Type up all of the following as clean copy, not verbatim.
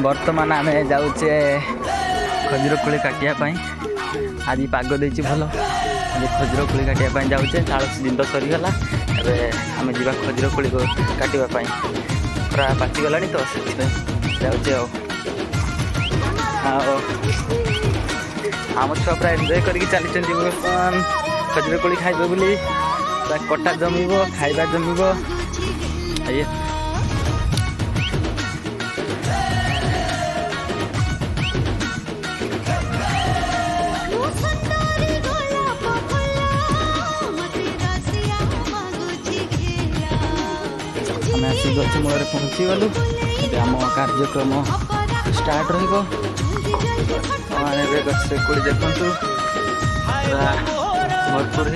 बर्तमान आम जाऊे खजुर कोली काटापी आज पाग देती भल आज खजुर कोली काटापी जाऊे ताल सीजन तो सरीगला एवं आम जा खजुर कोली काटापी पूरा पाचिगला तो जाऊे आम छुआ पूरा एंजय करके चली खजुर कोली खाइबे बोली कटा जमीब खाइबा जमीब ये आम आसी गच मूल पहुँची गलु आम कार्यक्रम स्टार्ट रही गच कोड़ी देखु भरपूर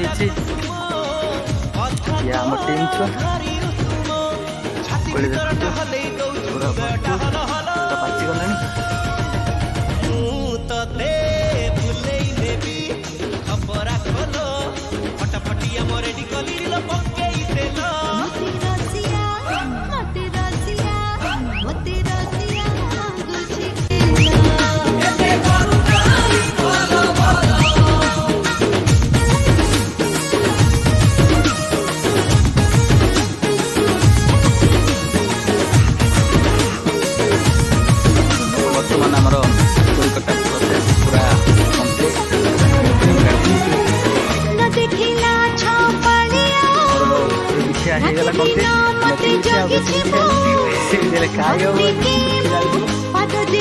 आम टीम छुआ कोड़ी देखु पूरा भरपूर पाची गला खाई